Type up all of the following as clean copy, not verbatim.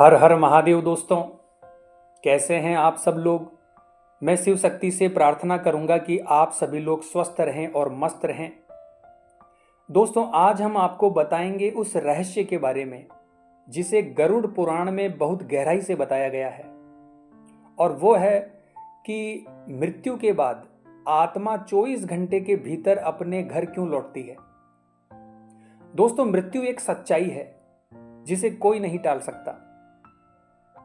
हर हर महादेव दोस्तों, कैसे हैं आप सब लोग। मैं शिव शक्ति से प्रार्थना करूंगा कि आप सभी लोग स्वस्थ रहें और मस्त रहें। दोस्तों, आज हम आपको बताएंगे उस रहस्य के बारे में जिसे गरुड़ पुराण में बहुत गहराई से बताया गया है, और वो है कि मृत्यु के बाद आत्मा 24 घंटे के भीतर अपने घर क्यों लौटती है। दोस्तों, मृत्यु एक सच्चाई है जिसे कोई नहीं टाल सकता।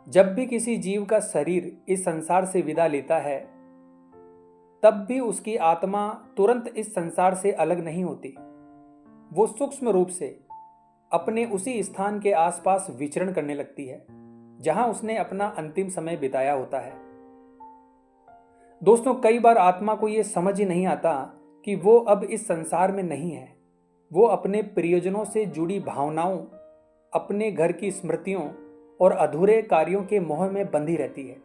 जब भी किसी जीव का शरीर इस संसार से विदा लेता है, तब भी उसकी आत्मा तुरंत इस संसार से अलग नहीं होती। वो सूक्ष्म रूप से अपने उसी स्थान के आसपास विचरण करने लगती है जहां उसने अपना अंतिम समय बिताया होता है। दोस्तों, कई बार आत्मा को यह समझ ही नहीं आता कि वो अब इस संसार में नहीं है। वो अपने प्रियजनों से जुड़ी भावनाओं, अपने घर की स्मृतियों और अधूरे कार्यों के मोह में बंधी रहती है।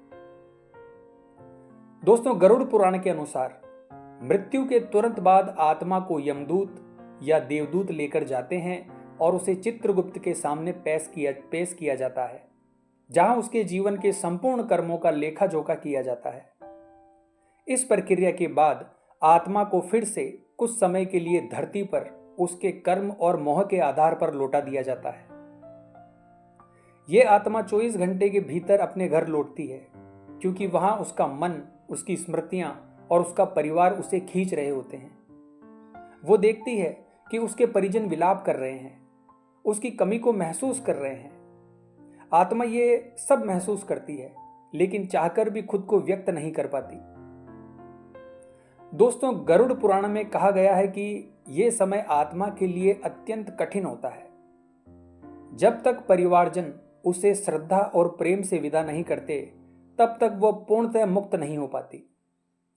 दोस्तों, गरुड़ पुराण के अनुसार मृत्यु के तुरंत बाद आत्मा को यमदूत या देवदूत लेकर जाते हैं और उसे चित्रगुप्त के सामने पेश किया जाता है, जहां उसके जीवन के संपूर्ण कर्मों का लेखा जोखा किया जाता है। इस प्रक्रिया के बाद आत्मा को फिर से कुछ समय के लिए धरती पर उसके कर्म और मोह के आधार पर लौटा दिया जाता है। यह आत्मा 24 घंटे के भीतर अपने घर लौटती है, क्योंकि वहां उसका मन, उसकी स्मृतियां और उसका परिवार उसे खींच रहे होते हैं। वो देखती है कि उसके परिजन विलाप कर रहे हैं, उसकी कमी को महसूस कर रहे हैं। आत्मा ये सब महसूस करती है, लेकिन चाहकर भी खुद को व्यक्त नहीं कर पाती। दोस्तों, गरुड़ पुराण में कहा गया है कि यह समय आत्मा के लिए अत्यंत कठिन होता है। जब तक परिवारजन उसे श्रद्धा और प्रेम से विदा नहीं करते, तब तक वह पूर्णतः मुक्त नहीं हो पाती।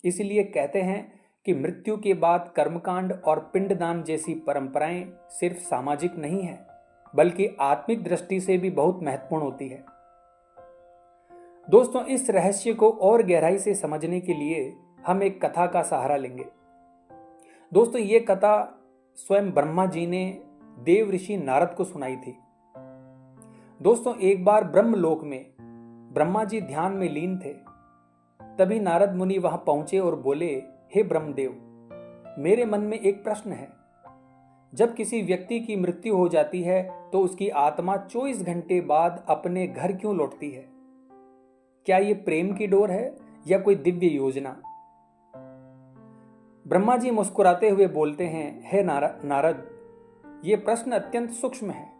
इसलिए कहते हैं कि मृत्यु के बाद कर्मकांड और पिंडदान जैसी परंपराएं सिर्फ सामाजिक नहीं है, बल्कि आत्मिक दृष्टि से भी बहुत महत्वपूर्ण होती है। दोस्तों, इस रहस्य को और गहराई से समझने के लिए हम एक कथा का सहारा लेंगे। दोस्तों, ये कथा स्वयं ब्रह्मा जी ने देव ऋषि नारद को सुनाई थी। दोस्तों, एक बार ब्रह्मलोक में ब्रह्मा जी ध्यान में लीन थे। तभी नारद मुनि वहां पहुंचे और बोले, हे ब्रह्मदेव, मेरे मन में एक प्रश्न है। जब किसी व्यक्ति की मृत्यु हो जाती है तो उसकी आत्मा 24 घंटे बाद अपने घर क्यों लौटती है? क्या ये प्रेम की डोर है या कोई दिव्य योजना? ब्रह्मा जी मुस्कुराते हुए बोलते हैं, हे नारद, ये प्रश्न अत्यंत सूक्ष्म है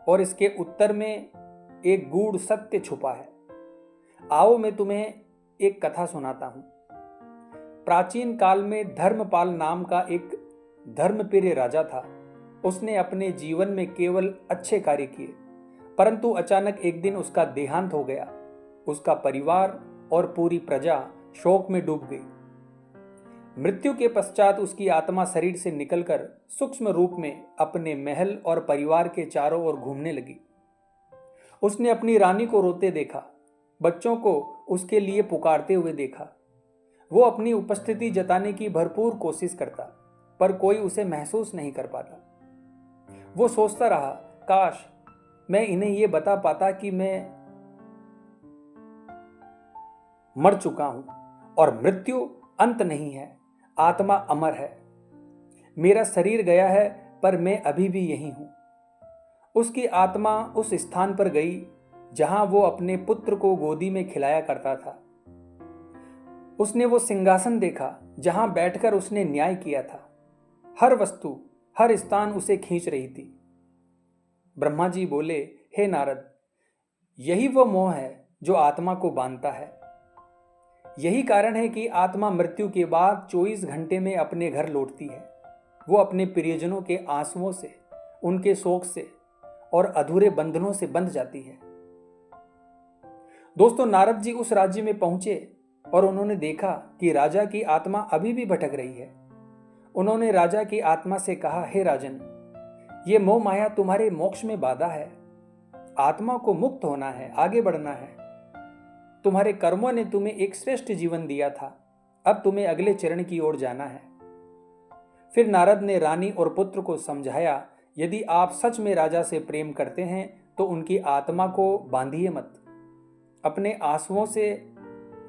और इसके उत्तर में एक गूढ़ सत्य छुपा है। आओ मैं तुम्हें एक कथा सुनाता हूं। प्राचीन काल में धर्मपाल नाम का एक धर्मप्रिय राजा था। उसने अपने जीवन में केवल अच्छे कार्य किए, परंतु अचानक एक दिन उसका देहांत हो गया। उसका परिवार और पूरी प्रजा शोक में डूब गई। मृत्यु के पश्चात उसकी आत्मा शरीर से निकलकर सूक्ष्म रूप में अपने महल और परिवार के चारों ओर घूमने लगी। उसने अपनी रानी को रोते देखा, बच्चों को उसके लिए पुकारते हुए देखा। वो अपनी उपस्थिति जताने की भरपूर कोशिश करता, पर कोई उसे महसूस नहीं कर पाता। वो सोचता रहा, काश मैं इन्हें ये बता पाता कि मैं मर चुका हूं और मृत्यु अंत नहीं है, आत्मा अमर है। मेरा शरीर गया है पर मैं अभी भी यही हूं। उसकी आत्मा उस स्थान पर गई जहां वो अपने पुत्र को गोदी में खिलाया करता था। उसने वो सिंहासन देखा जहां बैठकर उसने न्याय किया था। हर वस्तु, हर स्थान उसे खींच रही थी। ब्रह्मा जी बोले, हे नारद, यही वो मोह है जो आत्मा को बांधता है। यही कारण है कि आत्मा मृत्यु के बाद 24 घंटे में अपने घर लौटती है। वो अपने प्रियजनों के आंसुओं से, उनके शोक से और अधूरे बंधनों से बंध जाती है। दोस्तों, नारद जी उस राज्य में पहुंचे और उन्होंने देखा कि राजा की आत्मा अभी भी भटक रही है। उन्होंने राजा की आत्मा से कहा, हे राजन, ये मोह माया तुम्हारे मोक्ष में बाधा है। आत्मा को मुक्त होना है, आगे बढ़ना है। तुम्हारे कर्मों ने तुम्हें एक श्रेष्ठ जीवन दिया था, अब तुम्हें अगले चरण की ओर जाना है। फिर नारद ने रानी और पुत्र को समझाया, यदि आप सच में राजा से प्रेम करते हैं तो उनकी आत्मा को बांधिए मत, अपने आंसुओं से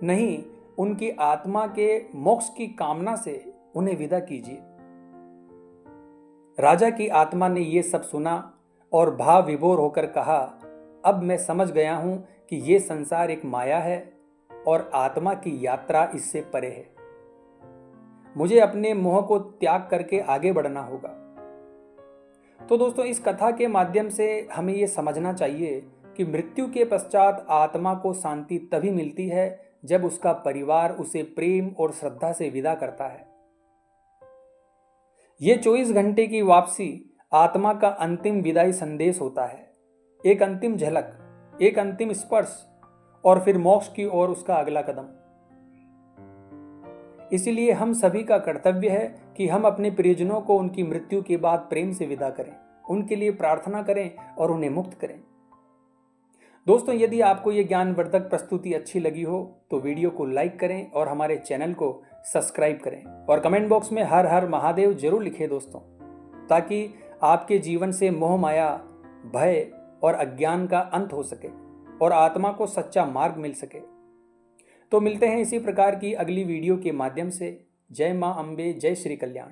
नहीं, उनकी आत्मा के मोक्ष की कामना से उन्हें विदा कीजिए। राजा की आत्मा ने यह सब सुना और भाव विभोर होकर कहा, अब मैं समझ गया हूं कि यह संसार एक माया है और आत्मा की यात्रा इससे परे है। मुझे अपने मोह को त्याग करके आगे बढ़ना होगा। तो दोस्तों, इस कथा के माध्यम से हमें यह समझना चाहिए कि मृत्यु के पश्चात आत्मा को शांति तभी मिलती है जब उसका परिवार उसे प्रेम और श्रद्धा से विदा करता है। ये 24 घंटे की वापसी आत्मा का अंतिम विदाई संदेश होता है, एक अंतिम झलक, एक अंतिम स्पर्श और फिर मोक्ष की ओर उसका अगला कदम। इसलिए हम सभी का कर्तव्य है कि हम अपने प्रियजनों को उनकी मृत्यु के बाद प्रेम से विदा करें, उनके लिए प्रार्थना करें और उन्हें मुक्त करें। दोस्तों, यदि आपको ये ज्ञानवर्धक प्रस्तुति अच्छी लगी हो तो वीडियो को लाइक करें और हमारे चैनल को सब्सक्राइब करें और कमेंट बॉक्स में हर हर महादेव जरूर लिखें दोस्तों, ताकि आपके जीवन से मोह माया, भय और अज्ञान का अंत हो सके और आत्मा को सच्चा मार्ग मिल सके। तो मिलते हैं इसी प्रकार की अगली वीडियो के माध्यम से। जय मां अम्बे, जय श्री कल्याण।